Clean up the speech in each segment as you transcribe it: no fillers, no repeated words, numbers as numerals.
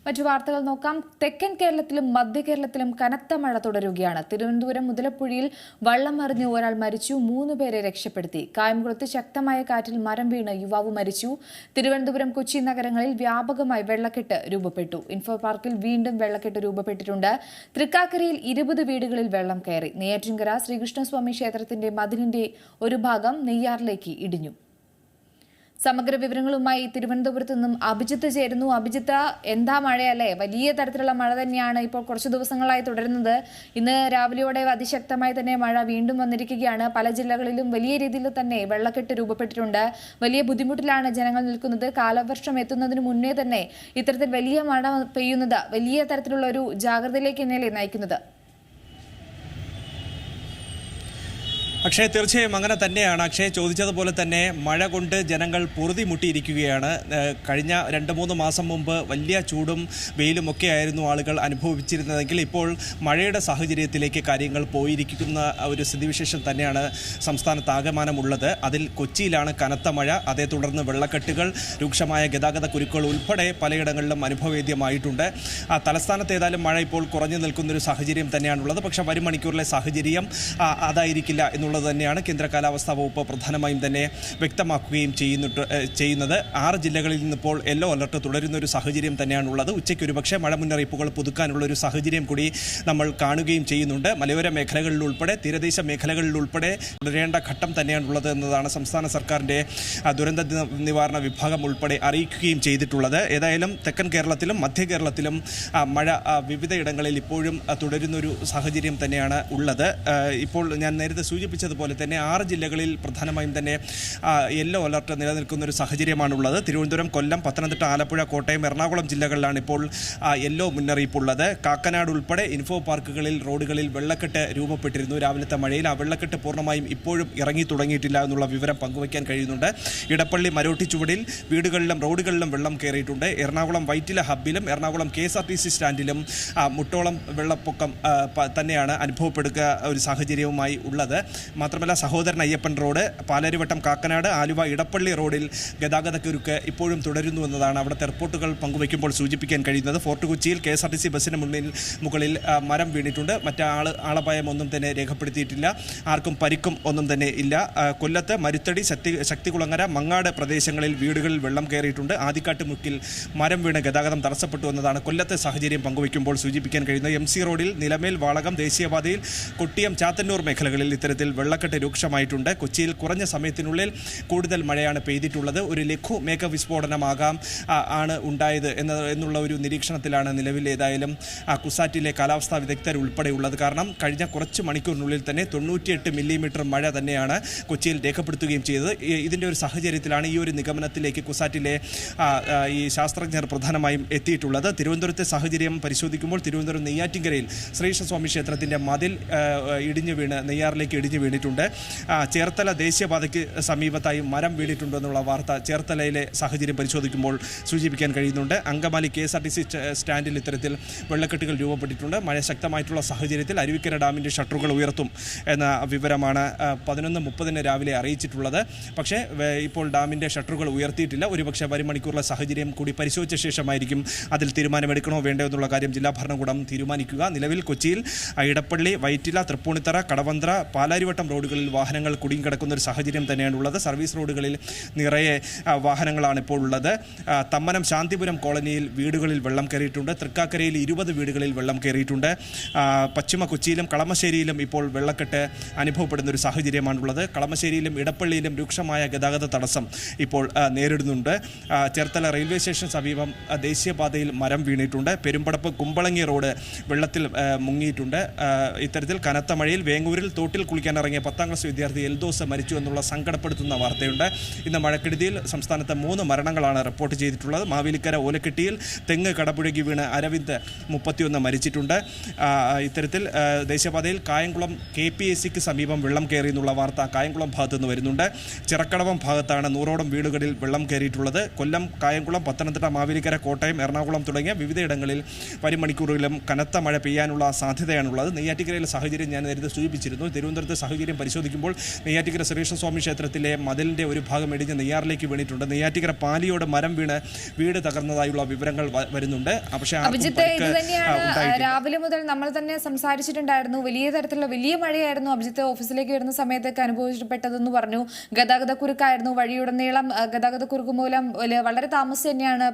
മറ്റു വാർത്തകൾ നോക്കാം. തെക്കൻ കേരളത്തിലും മധ്യ കേരളത്തിലും കനത്ത മഴ തുടരുകയാണ്. തിരുവനന്തപുരം മുതലപ്പുഴയിൽ വള്ളം മറിഞ്ഞ് ഒരാൾ മരിച്ചു, 3 പേരെ രക്ഷപ്പെടുത്തി. കായംകുളത്ത് ശക്തമായ കാറ്റിൽ മരം വീണ് യുവാവ് മരിച്ചു. തിരുവനന്തപുരം, കൊച്ചി നഗരങ്ങളിൽ വ്യാപകമായി വെള്ളക്കെട്ട് രൂപപ്പെട്ടു. ഇൻഫോ പാർക്കിൽ വീണ്ടും വെള്ളക്കെട്ട് രൂപപ്പെട്ടിട്ടുണ്ട്. തൃക്കാക്കരയിൽ 20 വീടുകളിൽ വെള്ളം കയറി. നെയ്യാറ്റിൻകര ശ്രീകൃഷ്ണസ്വാമി ക്ഷേത്രത്തിന്റെ മതിലിന്റെ ഒരു ഭാഗം നെയ്യാറിലേക്ക് ഇടിഞ്ഞു. സമഗ്ര വിവരങ്ങളുമായി തിരുവനന്തപുരത്ത് നിന്നും അഭിജിത്ത് ചേരുന്നു. അഭിജിത്ത്, എന്താ മഴയല്ലേ? വലിയ തരത്തിലുള്ള മഴ തന്നെയാണ് ഇപ്പോൾ കുറച്ചു ദിവസങ്ങളായി തുടരുന്നത്. ഇന്ന് രാവിലെയോടെ അതിശക്തമായി തന്നെ മഴ വീണ്ടും വന്നിരിക്കുകയാണ്. പല ജില്ലകളിലും വലിയ രീതിയിൽ തന്നെ വെള്ളക്കെട്ട് രൂപപ്പെട്ടിട്ടുണ്ട്. വലിയ ബുദ്ധിമുട്ടിലാണ് ജനങ്ങൾ നിൽക്കുന്നത്. കാലവർഷം എത്തുന്നതിന് മുന്നേ തന്നെ ഇത്തരത്തിൽ വലിയ മഴ പെയ്യുന്നത് വലിയ തരത്തിലുള്ള ഒരു ജാഗ്രതയിലേക്ക് തന്നെയല്ലേ നയിക്കുന്നത്? അക്ഷയ്, തീർച്ചയായും അങ്ങനെ തന്നെയാണ്. അക്ഷയ് ചോദിച്ചതുപോലെ തന്നെ മഴ കൊണ്ട് ജനങ്ങൾ പൊറുതിമുട്ടിയിരിക്കുകയാണ്. കഴിഞ്ഞ 2-3 മാസം മുമ്പ് വലിയ ചൂടും വെയിലും ഒക്കെ ആയിരുന്നു ആളുകൾ അനുഭവിച്ചിരുന്നതെങ്കിൽ ഇപ്പോൾ മഴയുടെ സാഹചര്യത്തിലേക്ക് കാര്യങ്ങൾ പോയിരിക്കുന്ന ഒരു സ്ഥിതിവിശേഷം തന്നെയാണ് സംസ്ഥാനത്താകമാനമുള്ളത്. അതിൽ കൊച്ചിയിലാണ് കനത്ത മഴ, അതേ തുടർന്ന് വെള്ളക്കെട്ടുകൾ, രൂക്ഷമായ ഗതാഗത കുരുക്കുകൾ ഉൾപ്പെടെ പലയിടങ്ങളിലും അനുഭവവേദ്യമായിട്ടുണ്ട്. തലസ്ഥാനത്ത് ഏതായാലും മഴ ഇപ്പോൾ കുറഞ്ഞു നിൽക്കുന്നൊരു സാഹചര്യം തന്നെയാണുള്ളത്. പക്ഷേ വരും മണിക്കൂറിലെ സാഹചര്യം അതായിരിക്കില്ല എന്നുള്ളത് തന്നെയാണ് കേന്ദ്ര കാലാവസ്ഥാ വകുപ്പ് പ്രധാനമായും തന്നെ വ്യക്തമാക്കുകയും ചെയ്യുന്നത്. 6 ജില്ലകളിൽ നിന്നിപ്പോൾ യെല്ലോ അലർട്ട് തുടരുന്ന ഒരു സാഹചര്യം തന്നെയാണുള്ളത്. ഉച്ചയ്ക്ക് ഒരുപക്ഷെ മഴ മുന്നറിയിപ്പുകൾ പുതുക്കാനുള്ള ഒരു സാഹചര്യം കൂടി നമ്മൾ കാണുകയും ചെയ്യുന്നുണ്ട്. മലയോര മേഖലകളിൽ ഉൾപ്പെടെ തീരദേശ മേഖലകളിൽ ഉൾപ്പെടെ തുടരേണ്ട ഘട്ടം തന്നെയാണുള്ളത് എന്നതാണ് സംസ്ഥാന സർക്കാരിൻ്റെ ദുരന്ത നിവാരണ വിഭാഗം ഉൾപ്പെടെ അറിയിക്കുകയും ചെയ്തിട്ടുള്ളത്. ഏതായാലും തെക്കൻ കേരളത്തിലും മധ്യ കേരളത്തിലും മഴ വിവിധയിടങ്ങളിൽ ഇപ്പോഴും തുടരുന്നൊരു സാഹചര്യം തന്നെയാണ് ഉള്ളത്. ഇപ്പോൾ ഞാൻ നേരത്തെ സൂചിപ്പിച്ചതുപോലെ തന്നെ 6 ജില്ലകളിൽ പ്രധാനമായും തന്നെ യെല്ലോ അലർട്ട് നിലനിൽക്കുന്ന ഒരു സാഹചര്യമാണുള്ളത്. തിരുവനന്തപുരം, കൊല്ലം, പത്തനംതിട്ട, ആലപ്പുഴ, കോട്ടയം, എറണാകുളം ജില്ലകളിലാണ് ഇപ്പോൾ യെല്ലോ മുന്നറിയിപ്പുള്ളത്. കാക്കനാട് ഉൾപ്പെടെ ഇൻഫോ പാർക്കുകളിൽ റോഡുകളിൽ വെള്ളക്കെട്ട് രൂപപ്പെട്ടിരുന്നു. രാവിലത്തെ മഴയിൽ ആ വെള്ളക്കെട്ട് പൂർണ്ണമായും ഇപ്പോഴും ഇറങ്ങി തുടങ്ങിയിട്ടില്ല എന്നുള്ള വിവരം പങ്കുവയ്ക്കാൻ കഴിയുന്നുണ്ട്. ഇടപ്പള്ളി മരോട്ടിച്ചുവടിൽ വീടുകളിലും റോഡുകളിലും വെള്ളം കയറിയിട്ടുണ്ട്. എറണാകുളം വൈറ്റില ഹബ്ബിലും എറണാകുളം KSRTC സ്റ്റാൻഡിലും മുട്ടോളം വെള്ളപ്പൊക്കം തന്നെയാണ് അനുഭവപ്പെടുക ഒരു സാഹചര്യവുമായി ഉള്ളത്. മാത്രമല്ല സഹോദരൻ അയ്യപ്പൻ റോഡ്, പാലാരിവട്ടം, കാക്കനാട്, ആലുവ, ഇടപ്പള്ളി റോഡിൽ ഗതാഗതക്കുരുക്ക് ഇപ്പോഴും തുടരുന്നു എന്നതാണ് അവിടുത്തെ റിപ്പോർട്ടുകൾ പങ്കുവയ്ക്കുമ്പോൾ സൂചിപ്പിക്കാൻ കഴിയുന്നത്. ഫോർട്ട് കൊച്ചിയിൽ KSRTC ബസ്സിന് മുകളിൽ മരം വീണിട്ടുണ്ട്. ആളപായം ഒന്നും തന്നെ രേഖപ്പെടുത്തിയിട്ടില്ല. ആർക്കും പരിക്കും ഒന്നും തന്നെ ഇല്ല. കൊല്ലത്ത് മരുത്തടി, ശക്തികുളങ്ങര, മങ്ങാട് പ്രദേശങ്ങളിൽ വീടുകളിൽ വെള്ളം കയറിയിട്ടുണ്ട്. ആദിക്കാട്ട് മുക്കിൽ മരം വീണ് ഗതാഗതം തടസ്സപ്പെട്ടു എന്നതാണ് കൊല്ലത്തെ സാഹചര്യം പങ്കുവയ്ക്കുമ്പോൾ സൂചിപ്പിക്കാൻ കഴിയുന്നത്. MC റോഡിൽ നിലമേൽ, വാളകം, ദേശീയപാതയിൽ കൊട്ടിയം, ചാത്തന്നൂർ മേഖലകളിൽ ഇത്തരത്തിൽ വെള്ളക്കെട്ട് രൂക്ഷമായിട്ടുണ്ട്. കൊച്ചിയിൽ കുറഞ്ഞ സമയത്തിനുള്ളിൽ കൂടുതൽ മഴയാണ് പെയ്തിട്ടുള്ളത്. ഒരു ലഘു മേഘവിസ്ഫോടനമാകാം ആണ് ഉണ്ടായത് എന്നുള്ള ഒരു നിരീക്ഷണത്തിലാണ് നിലവിൽ ഏതായാലും കുസാറ്റിലെ കാലാവസ്ഥാ വിദഗ്ധർ ഉൾപ്പെടെയുള്ളത്. കാരണം കഴിഞ്ഞ കുറച്ച് മണിക്കൂറിനുള്ളിൽ തന്നെ 98 മില്ലിമീറ്റർ മഴ തന്നെയാണ് കൊച്ചിയിൽ രേഖപ്പെടുത്തുകയും ചെയ്തത്. ഇതിൻ്റെ ഒരു സാഹചര്യത്തിലാണ് ഈ ഒരു നിഗമനത്തിലേക്ക് കുസാറ്റിലെ ഈ ശാസ്ത്രജ്ഞർ പ്രധാനമായും എത്തിയിട്ടുള്ളത്. തിരുവനന്തപുരത്തെ സാഹചര്യം പരിശോധിക്കുമ്പോൾ തിരുവനന്തപുരം നെയ്യാറ്റിൻകരയിൽ ശ്രീകൃഷ്ണസ്വാമി ക്ഷേത്രത്തിൻ്റെ മതിൽ ഇടിഞ്ഞു വീണ് നെയ്യാറിലേക്ക് ഇടിഞ്ഞു വീണിട്ടുണ്ട്. ചേർത്തല ദേശീയപാതയ്ക്ക് സമീപത്തായി മരം വീണിട്ടുണ്ടെന്നുള്ള വാർത്ത ചേർത്തലയിലെ സാഹചര്യം പരിശോധിക്കുമ്പോൾ സൂചിപ്പിക്കാൻ കഴിയുന്നുണ്ട്. അങ്കമാലി KSRTC സ്റ്റാൻഡിൽ ഇത്തരത്തിൽ വെള്ളക്കെട്ടുകൾ രൂപപ്പെട്ടിട്ടുണ്ട്. മഴ ശക്തമായിട്ടുള്ള സാഹചര്യത്തിൽ അരുവിക്കര ഡാമിൻ്റെ ഷട്ടറുകൾ ഉയർത്തും എന്ന വിവരമാണ് 11:30 രാവിലെ അറിയിച്ചിട്ടുള്ളത്. പക്ഷേ ഇപ്പോൾ ഡാമിൻ്റെ ഷട്ടറുകൾ ഉയർത്തിയിട്ടില്ല. ഒരുപക്ഷെ വരും മണിക്കൂറിലെ സാഹചര്യം കൂടി പരിശോധിച്ച ശേഷമായിരിക്കും അതിൽ തീരുമാനമെടുക്കണോ വേണ്ടോ എന്നുള്ള കാര്യം ജില്ലാ ഭരണകൂടം തീരുമാനിക്കുക. നിലവിൽ കൊച്ചിയിൽ ഇടപ്പള്ളി, വൈറ്റില, തൃപ്പൂണിത്തറ, കടവന്ത്ര, പാലാരിവട്ടം റോഡുകളിൽ വാഹനങ്ങൾ കുടുങ്ങിക്കിടക്കുന്ന ഒരു സാഹചര്യം തന്നെയാണുള്ളത്. സർവീസ് റോഡുകളിൽ നിറയെ വാഹനങ്ങളാണ് ഇപ്പോൾ ഉള്ളത്. തമ്മനം ശാന്തിപുരം കോളനിയിൽ വീടുകളിൽ വെള്ളം കയറിയിട്ടുണ്ട്. തൃക്കാക്കരയിൽ 20 വീടുകളിൽ വെള്ളം കയറിയിട്ടുണ്ട്. പശ്ചിമ കൊച്ചിയിലും കളമശ്ശേരിയിലും ഇപ്പോൾ വെള്ളക്കെട്ട് അനുഭവപ്പെടുന്ന ഒരു സാഹചര്യമാണുള്ളത്. കളമശ്ശേരിയിലും ഇടപ്പള്ളിയിലും രൂക്ഷമായ ഗതാഗത തടസ്സം ഇപ്പോൾ നേരിടുന്നുണ്ട്. ചേർത്തല റെയിൽവേ സ്റ്റേഷൻ സമീപം ദേശീയപാതയിൽ മരം വീണിട്ടുണ്ട്. പെരുമ്പടപ്പ് കുമ്പളങ്ങി റോഡ് വെള്ളത്തിൽ മുങ്ങിയിട്ടുണ്ട്. ഇത്തരത്തിൽ കനത്ത മഴയിൽ വേങ്ങൂരിൽ തോട്ടിൽ കുളിക്കാനിറങ്ങിയ 10ാം ക്ലാസ് വിദ്യാർത്ഥി എൽദോസ് മരിച്ചു എന്നുള്ള സങ്കടപ്പെടുത്തുന്ന വാർത്തയുണ്ട്. ഇന്ന് മഴക്കെടുതിയിൽ സംസ്ഥാനത്ത് 3 മരണങ്ങളാണ് റിപ്പോർട്ട് ചെയ്തിട്ടുള്ളത്. മാവേലിക്കര ഓലക്കെട്ടിയിൽ തെങ്ങ് കടപുഴകി വീണ് അരവിന്ദ് 31 മരിച്ചിട്ടുണ്ട്. ഇത്തരത്തിൽ ദേശീയപാതയിൽ കായംകുളം KPSCക്ക് സമീപം വെള്ളം കയറി എന്നുള്ള വാർത്ത കായംകുളം ഭാഗത്തു നിന്ന് വരുന്നുണ്ട്. ചിറക്കടവം ഭാഗത്താണ് 100ഓളം വീടുകളിൽ വെള്ളം കയറിയിട്ടുള്ളത്. കൊല്ലം, കായംകുളം, പത്തനംതിട്ട, മാവേലിക്കര, കോട്ടയം, എറണാകുളം തുടങ്ങിയ വിവിധയിടങ്ങളിൽ വരും മണിക്കൂറുകളിലും കനത്ത മഴ പെയ്യാനുള്ള സാധ്യതയാണുള്ളത്. നെയ്യാറ്റിൻകരയിലെ സാഹചര്യം ഞാൻ നേരത്തെ സൂചിപ്പിച്ചിരുന്നു. തിരുവനന്തപുരത്തെ സാഹചര്യം സാഹചര്യം പരിശോധിക്കുമ്പോൾ നെയ്യാറ്റിക്കര ശ്രീകൃഷ്ണസ്വാമി ക്ഷേത്രത്തിലെ മതിലിൻ്റെ ഒരു ഭാഗം ഇടിഞ്ഞ് നെയ്യാറിലേക്ക് വീണിട്ടുണ്ട്. നെയ്യാറ്റിക്കര പാലിയോട് മരം വീണ് വീട് തകർന്നതായുള്ള വിവരങ്ങൾ വരുന്നുണ്ട്. പക്ഷേ രാവിലെ മുതൽ നമ്മൾ തന്നെ സംസാരിച്ചിട്ടുണ്ടായിരുന്നു. വലിയ തരത്തിലുള്ള വലിയ മഴയായിരുന്നു അഭിജിത്ത് ഓഫീസിലേക്ക് വരുന്ന സമയത്തൊക്കെ അനുഭവപ്പെട്ടതെന്ന് പറഞ്ഞു. ഗതാഗതക്കുരുക്കായിരുന്നു, വഴിയുടനീളം ഗതാഗതക്കുരുക്ക് മൂലം വളരെ താമസിച്ച് തന്നെയാണ്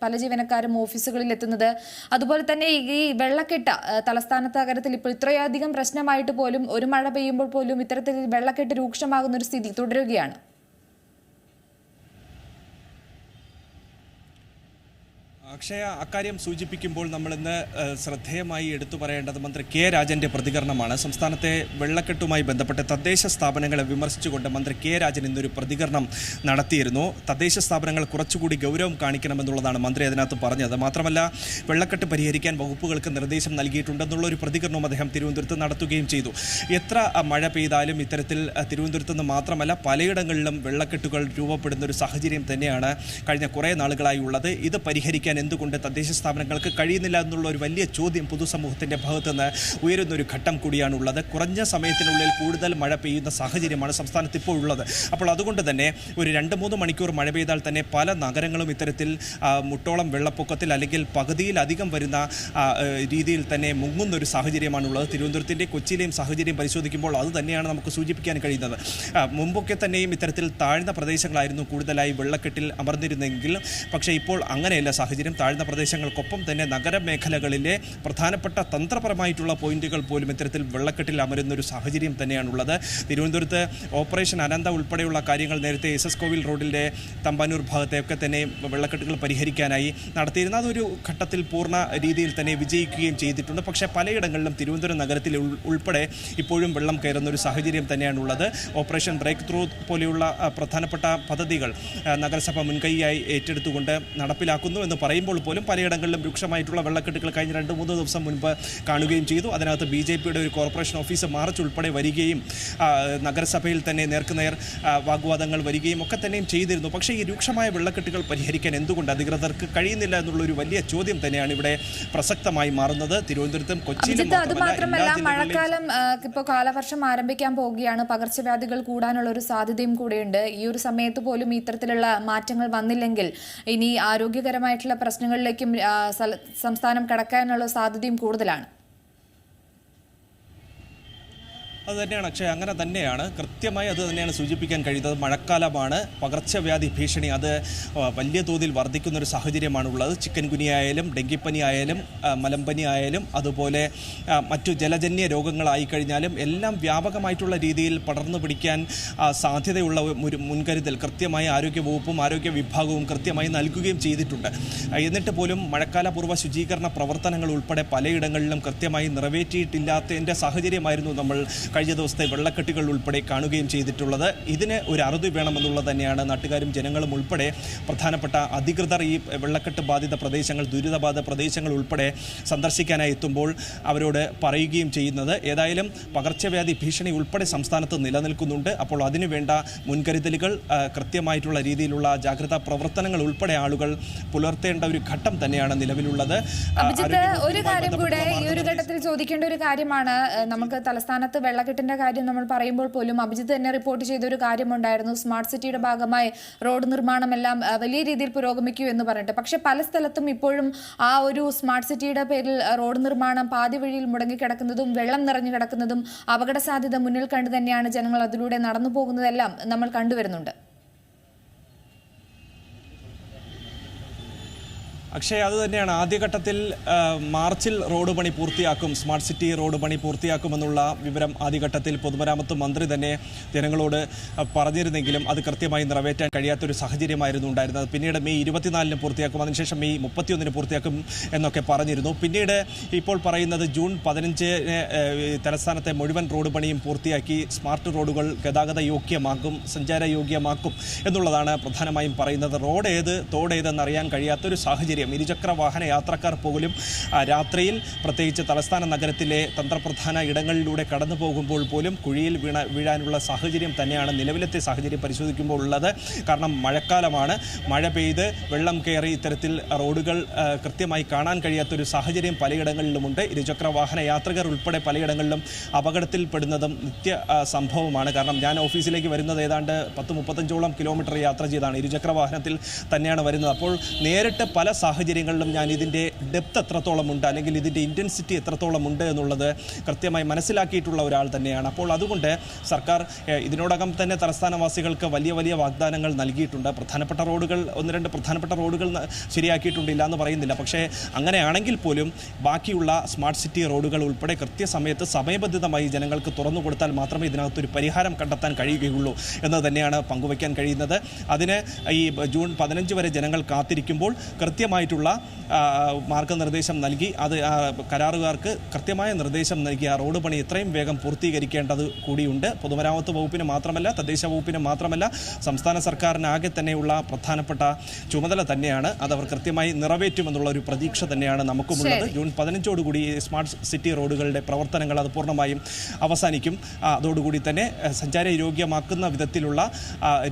പല ജീവനക്കാരും ഓഫീസുകളിൽ എത്തുന്നത്. അതുപോലെ തന്നെ ഈ വെള്ളക്കെട്ട് തലസ്ഥാന നഗരത്തിൽ ഇപ്പോൾ ഇത്രയധികം പ്രശ്നമായിട്ട് പോലും ഒരു മഴ പെയ്യുമ്പോൾ പോലും ഇത്തരത്തിൽ വെള്ളക്കെട്ട് രൂക്ഷമാകുന്ന ഒരു സ്ഥിതി തുടരുകയാണ്. അക്ഷയ, അക്കാര്യം സൂചിപ്പിക്കുമ്പോൾ നമ്മളിന്ന് ശ്രദ്ധേയമായി എടുത്തു പറയേണ്ടത് മന്ത്രി കെ രാജൻ്റെ പ്രതികരണമാണ്. സംസ്ഥാനത്തെ വെള്ളക്കെട്ടുമായി ബന്ധപ്പെട്ട് തദ്ദേശ സ്ഥാപനങ്ങളെ വിമർശിച്ചുകൊണ്ട് മന്ത്രി കെ രാജൻ ഇന്നൊരു പ്രതികരണം നടത്തിയിരുന്നു. തദ്ദേശ സ്ഥാപനങ്ങൾ കുറച്ചുകൂടി ഗൗരവം കാണിക്കണമെന്നുള്ളതാണ് മന്ത്രി അതിനകത്ത് പറഞ്ഞത്. മാത്രമല്ല, വെള്ളക്കെട്ട് പരിഹരിക്കാൻ വകുപ്പുകൾക്ക് നിർദ്ദേശം നൽകിയിട്ടുണ്ടെന്നുള്ളൊരു പ്രതികരണവും അദ്ദേഹം തിരുവനന്തപുരത്ത് നടത്തുകയും ചെയ്തു. എത്ര മഴ പെയ്താലും ഇത്തരത്തിൽ തിരുവനന്തപുരത്ത് നിന്ന് മാത്രമല്ല പലയിടങ്ങളിലും വെള്ളക്കെട്ടുകൾ രൂപപ്പെടുന്ന ഒരു സാഹചര്യം തന്നെയാണ് കഴിഞ്ഞ കുറേ നാളുകളായി ഉള്ളത്. ഇത് പരിഹരിക്കാൻ എന്തുകൊണ്ട് തദ്ദേശ സ്ഥാപനങ്ങൾക്ക് കഴിയുന്നില്ല എന്നുള്ള ഒരു വലിയ ചോദ്യം പൊതുസമൂഹത്തിൻ്റെ ഭാഗത്തുനിന്ന് ഉയരുന്നൊരു ഘട്ടം കൂടിയാണുള്ളത്. കുറഞ്ഞ സമയത്തിനുള്ളിൽ കൂടുതൽ മഴ പെയ്യുന്ന സാഹചര്യമാണ് സംസ്ഥാനത്ത് ഇപ്പോൾ ഉള്ളത്. അപ്പോൾ അതുകൊണ്ട് തന്നെ ഒരു 2-3 മണിക്കൂർ മഴ പെയ്താൽ തന്നെ പല നഗരങ്ങളും ഇത്തരത്തിൽ മുട്ടോളം വെള്ളപ്പൊക്കത്തിൽ അല്ലെങ്കിൽ പകുതിയിലധികം വരുന്ന രീതിയിൽ തന്നെ മുങ്ങുന്ന ഒരു സാഹചര്യമാണുള്ളത്. തിരുവനന്തപുരത്തിൻ്റെ കൊച്ചിയിലെയും സാഹചര്യം പരിശോധിക്കുമ്പോൾ അത് തന്നെയാണ് നമുക്ക് സൂചിപ്പിക്കാൻ കഴിയുന്നത്. മുമ്പൊക്കെ തന്നെയും ഇത്തരത്തിൽ താഴ്ന്ന പ്രദേശങ്ങളായിരുന്നു കൂടുതലായി വെള്ളക്കെട്ടിൽ അമർന്നിരുന്നെങ്കിൽ, പക്ഷേ ഇപ്പോൾ അങ്ങനെയല്ല സാഹചര്യം. താഴ്ന്ന പ്രദേശങ്ങൾക്കൊപ്പം തന്നെ നഗരമേഖലകളിലെ പ്രധാനപ്പെട്ട തന്ത്രപരമായിട്ടുള്ള പോയിന്റുകൾ പോലും ഇത്തരത്തിൽ വെള്ളക്കെട്ടിൽ അമരുന്ന ഒരു സാഹചര്യം തന്നെയാണുള്ളത്. തിരുവനന്തപുരത്ത് ഓപ്പറേഷൻ അനന്ത ഉൾപ്പെടെയുള്ള കാര്യങ്ങൾ നേരത്തെ SS കോവിൽ റോഡിൻ്റെ തമ്പാനൂർ ഭാഗത്തെയൊക്കെ തന്നെ വെള്ളക്കെട്ടുകൾ പരിഹരിക്കാനായി നടത്തിയിരുന്ന അതൊരു ഘട്ടത്തിൽ പൂർണ്ണ രീതിയിൽ തന്നെ വിജയിക്കുകയും ചെയ്തിട്ടുണ്ട്. പക്ഷേ പലയിടങ്ങളിലും തിരുവനന്തപുരം നഗരത്തിൽ ഉൾപ്പെടെ ഇപ്പോഴും വെള്ളം കയറുന്ന ഒരു സാഹചര്യം തന്നെയാണുള്ളത്. ഓപ്പറേഷൻ ബ്രേക്ക് ത്രൂ പോലെയുള്ള പ്രധാനപ്പെട്ട പദ്ധതികൾ നഗരസഭ മുൻകൈയായി ഏറ്റെടുത്തുകൊണ്ട് നടപ്പിലാക്കുന്നു എന്ന് പറയുമ്പോൾ പോലും പലയിടങ്ങളിലും രൂക്ഷമായിട്ടുള്ള വെള്ളക്കെട്ടുകൾ കഴിഞ്ഞ 2-3 ദിവസം മുൻപ് കാണുകയും ചെയ്തു. അതിനകത്ത് BJPയുടെ ഒരു കോർപ്പറേഷൻ ഓഫീസ് മാർച്ച് ഉൾപ്പെടെ വരികയും നഗരസഭയിൽ തന്നെ നേർക്കുനേർ വാഗ്വാദങ്ങൾ വരികയും ഒക്കെ തന്നെയും ചെയ്തിരുന്നു. പക്ഷേ ഈ രൂക്ഷമായ വെള്ളക്കെട്ടുകൾ പരിഹരിക്കാൻ എന്തുകൊണ്ട് അധികൃതർക്ക് കഴിയുന്നില്ല എന്നുള്ളൊരു വലിയ ചോദ്യം തന്നെയാണ് ഇവിടെ പ്രസക്തമായി മാറുന്നത്. തിരുവനന്തപുരത്തും കൊച്ചിയിലും മാത്രമല്ല മഴക്കാലം ഇപ്പോൾ കാലവർഷം ആരംഭിക്കാൻ പോവുകയാണ്. പകർച്ചവ്യാധികൾ കൂടാനുള്ള ഒരു സാധ്യതയും കൂടെയുണ്ട്. ഈ ഒരു സമയത്ത് പോലും ഇത്തരത്തിലുള്ള മാറ്റങ്ങൾ വന്നില്ലെങ്കിൽ ഇനി ആരോഗ്യകരമായിട്ടുള്ള പ്രശ്നങ്ങളിലേക്കും സംസ്ഥാനം കടക്കാനുള്ള സാധ്യതയും കൂടുതലാണ്. അത് തന്നെയാണ് അക്ഷയ്, അങ്ങനെ തന്നെയാണ്, കൃത്യമായി അത് തന്നെയാണ് സൂചിപ്പിക്കാൻ കഴിയുന്നത്. മഴക്കാലമാണ്, പകർച്ചവ്യാധി ഭീഷണി അത് വലിയ തോതിൽ വർദ്ധിക്കുന്നൊരു സാഹചര്യമാണുള്ളത്. ചിക്കൻ ഗുനിയ ആയാലും ഡെങ്കിപ്പനി ആയാലും മലമ്പനി ആയാലും അതുപോലെ മറ്റു ജലജന്യ രോഗങ്ങളായി കഴിഞ്ഞാലും എല്ലാം വ്യാപകമായിട്ടുള്ള രീതിയിൽ പടർന്നു പിടിക്കാൻ സാധ്യതയുള്ള ഒരു മുൻകരുതൽ കൃത്യമായി ആരോഗ്യവകുപ്പും ആരോഗ്യ വിഭാഗവും കൃത്യമായി നൽകുകയും ചെയ്തിട്ടുണ്ട്. എന്നിട്ട് പോലും മഴക്കാലപൂർവ്വ ശുചീകരണ പ്രവർത്തനങ്ങൾ ഉൾപ്പെടെ പലയിടങ്ങളിലും കൃത്യമായി നിറവേറ്റിയിട്ടില്ലാത്തതിൻ്റെ സാഹചര്യമായിരുന്നു നമ്മൾ കഴിഞ്ഞ ദിവസത്തെ വെള്ളക്കെട്ടുകൾ ഉൾപ്പെടെ കാണുകയും ചെയ്തിട്ടുള്ളത്. ഇതിന് ഒരു അറുതി വേണമെന്നുള്ളത് തന്നെയാണ് നാട്ടുകാരും ജനങ്ങളും ഉൾപ്പെടെ പ്രധാനപ്പെട്ട അധികൃതർ ഈ വെള്ളക്കെട്ട് ബാധിത പ്രദേശങ്ങൾ ദുരിതബാധിത പ്രദേശങ്ങൾ ഉൾപ്പെടെ സന്ദർശിക്കാനായി എത്തുമ്പോൾ അവരോട് പറയുകയും ചെയ്യുന്നത്. ഏതായാലും പകർച്ചവ്യാധി ഭീഷണി ഉൾപ്പെടെ സംസ്ഥാനത്ത് നിലനിൽക്കുന്നുണ്ട്. അപ്പോൾ അതിനുവേണ്ട മുൻകരുതലുകൾ കൃത്യമായിട്ടുള്ള രീതിയിലുള്ള ജാഗ്രതാ പ്രവർത്തനങ്ങൾ ഉൾപ്പെടെ ആളുകൾ പുലർത്തേണ്ട ഒരു ഘട്ടം തന്നെയാണ് നിലവിലുള്ളത്. ഒരു കാര്യം കൂടെ ഈ ഒരു ഘട്ടത്തിൽ ചോദിക്കേണ്ട ഒരു കാര്യമാണ്. നമുക്ക് തലസ്ഥാനത്ത് വെള്ളക്കെട്ടിന്റെ കാര്യം നമ്മൾ പറയുമ്പോൾ പോലും അഭിജിത്ത് തന്നെ റിപ്പോർട്ട് ചെയ്ത ഒരു കാര്യമുണ്ടായിരുന്നു. സ്മാർട്ട് സിറ്റിയുടെ ഭാഗമായി റോഡ് നിർമ്മാണമെല്ലാം വലിയ രീതിയിൽ പുരോഗമിക്കൂ എന്ന് പറഞ്ഞിട്ട്. പക്ഷെ പല സ്ഥലത്തും ഇപ്പോഴും ആ ഒരു സ്മാർട്ട് സിറ്റിയുടെ പേരിൽ റോഡ് നിർമ്മാണം പാതി വഴിയിൽ മുടങ്ങിക്കിടക്കുന്നതും വെള്ളം നിറഞ്ഞു കിടക്കുന്നതും അപകട സാധ്യത മുന്നിൽ കണ്ടു തന്നെയാണ് ജനങ്ങൾ അതിലൂടെ നടന്നു പോകുന്നതെല്ലാം നമ്മൾ കണ്ടുവരുന്നുണ്ട്. അക്ഷയ്, അത് തന്നെയാണ് ആദ്യഘട്ടത്തിൽ മാർച്ചിൽ റോഡ് പണി പൂർത്തിയാക്കും, സ്മാർട്ട് സിറ്റി റോഡ് പണി പൂർത്തിയാക്കുമെന്നുള്ള വിവരം ആദ്യഘട്ടത്തിൽ പൊതുമരാമത്ത് മന്ത്രി തന്നെ ജനങ്ങളോട് പറഞ്ഞിരുന്നെങ്കിലും അത് കൃത്യമായി നിറവേറ്റാൻ കഴിയാത്തൊരു സാഹചര്യമായിരുന്നു ഉണ്ടായിരുന്നത്. പിന്നീട് മെയ് 24-ന് പൂർത്തിയാക്കും, അതിനുശേഷം മെയ് 31-ന് പൂർത്തിയാക്കും എന്നൊക്കെ പറഞ്ഞിരുന്നു. പിന്നീട് ഇപ്പോൾ പറയുന്നത് ജൂൺ 15-ന് തലസ്ഥാനത്തെ മുഴുവൻ റോഡ് പണിയും പൂർത്തിയാക്കി സ്മാർട്ട് റോഡുകൾ ഗതാഗത യോഗ്യമാക്കും, സഞ്ചാര യോഗ്യമാക്കും എന്നുള്ളതാണ് പ്രധാനമായും പറയുന്നത്. റോഡ് ഏത് തോട് ഏതെന്നറിയാൻ കഴിയാത്തൊരു സാഹചര്യം സാഹചര്യം. ഇരുചക്ര വാഹന യാത്രക്കാർ പോലും രാത്രിയിൽ പ്രത്യേകിച്ച് തലസ്ഥാന നഗരത്തിലെ തന്ത്രപ്രധാന ഇടങ്ങളിലൂടെ കടന്നു പോകുമ്പോൾ പോലും കുഴിയിൽ വീഴാനുള്ള സാഹചര്യം തന്നെയാണ് നിലവിലത്തെ സാഹചര്യം പരിശോധിക്കുമ്പോൾ ഉള്ളത്. കാരണം മഴക്കാലമാണ്, മഴ പെയ്ത് വെള്ളം കയറി ഇത്തരത്തിൽ റോഡുകൾ കൃത്യമായി കാണാൻ കഴിയാത്തൊരു സാഹചര്യം പലയിടങ്ങളിലുമുണ്ട്. ഇരുചക്ര വാഹന യാത്രികർ ഉൾപ്പെടെ പലയിടങ്ങളിലും അപകടത്തിൽപ്പെടുന്നതും നിത്യ സംഭവമാണ്. കാരണം ഞാൻ ഓഫീസിലേക്ക് വരുന്നത് ഏതാണ്ട് 10-35 കിലോമീറ്റർ യാത്ര ചെയ്താണ്, ഇരുചക്ര വാഹനത്തിൽ തന്നെയാണ് വരുന്നത്. അപ്പോൾ നേരിട്ട് പല സാഹചര്യങ്ങളിലും ഞാൻ ഇതിൻ്റെ ഡെപ്ത് എത്രത്തോളം ഉണ്ട്, അല്ലെങ്കിൽ ഇതിൻ്റെ ഇൻറ്റൻസിറ്റി എത്രത്തോളം ഉണ്ട് എന്നുള്ളത് കൃത്യമായി മനസ്സിലാക്കിയിട്ടുള്ള ഒരാൾ തന്നെയാണ്. അപ്പോൾ അതുകൊണ്ട് സർക്കാർ ഇതിനോടകം തന്നെ തലസ്ഥാനവാസികൾക്ക് വലിയ വലിയ വാഗ്ദാനങ്ങൾ നൽകിയിട്ടുണ്ട്. പ്രധാനപ്പെട്ട റോഡുകൾ 1-2 പ്രധാനപ്പെട്ട റോഡുകൾ ശരിയാക്കിയിട്ടുണ്ടില്ല എന്ന് പറയുന്നില്ല. പക്ഷേ അങ്ങനെയാണെങ്കിൽ പോലും ബാക്കിയുള്ള സ്മാർട്ട് സിറ്റി റോഡുകൾ ഉൾപ്പെടെ കൃത്യസമയത്ത് സമയബന്ധിതമായി ജനങ്ങൾക്ക് തുറന്നു കൊടുത്താൽ മാത്രമേ ഇതിനകത്തൊരു പരിഹാരം കണ്ടെത്താൻ കഴിയുകയുള്ളൂ എന്ന് തന്നെയാണ് പങ്കുവയ്ക്കാൻ കഴിയുന്നത്. അതിന് ഈ ജൂൺ 15 വരെ ജനങ്ങൾ കാത്തിരിക്കുമ്പോൾ കൃത്യമായിട്ടുള്ള മാർഗ്ഗനിർദ്ദേശം നൽകി, അത് കരാറുകാർക്ക് കൃത്യമായ നിർദ്ദേശം നൽകി ആ റോഡ് പണി എത്രയും വേഗം പൂർത്തീകരിക്കേണ്ടത് കൂടിയുണ്ട്. പൊതുമരാമത്ത് വകുപ്പിന് മാത്രമല്ല, തദ്ദേശ വകുപ്പിന് മാത്രമല്ല, സംസ്ഥാന സർക്കാരിനാകെ തന്നെയുള്ള പ്രധാനപ്പെട്ട ചുമതല തന്നെയാണ്. അതവർ കൃത്യമായി നിറവേറ്റുമെന്നുള്ള ഒരു പ്രതീക്ഷ തന്നെയാണ് നമുക്കുമുള്ളത്. ജൂൺ 15 സ്മാർട്ട് സിറ്റി റോഡുകളുടെ പ്രവർത്തനങ്ങൾ അത് പൂർണ്ണമായും അവസാനിക്കും. അതോടുകൂടി തന്നെ സഞ്ചാരയോഗ്യമാക്കുന്ന വിധത്തിലുള്ള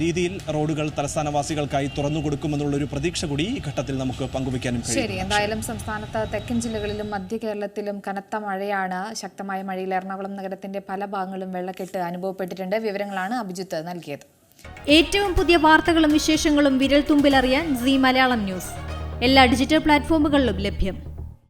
രീതിയിൽ റോഡുകൾ തലസ്ഥാനവാസികൾക്കായി തുറന്നു കൊടുക്കുമെന്നുള്ളൊരു പ്രതീക്ഷ കൂടി ഈ ഘട്ടത്തിൽ നമുക്ക് പങ്കുവയ്ക്കാനും കഴിയും. ശരി, എന്തായാലും സംസ്ഥാനത്ത് തെക്കൻ ജില്ലകളിലും മധ്യ കേരളത്തിലും കനത്ത മഴയാണ്. ശക്തമായ മഴയിൽ എറണാകുളം നഗരത്തിന്റെ പല ഭാഗങ്ങളും വെള്ളക്കെട്ട് അനുഭവപ്പെട്ടിട്ടുണ്ട്. വിവരങ്ങളാണ് അഭിജിത്ത് നൽകിയത്. ഏറ്റവും പുതിയ വാർത്തകളും വിശേഷങ്ങളും വിരൽ തുമ്പിലറിയാൻ സീ മലയാളം ന്യൂസ് എല്ലാ ഡിജിറ്റൽ പ്ലാറ്റ്ഫോമുകളിലും ലഭ്യം.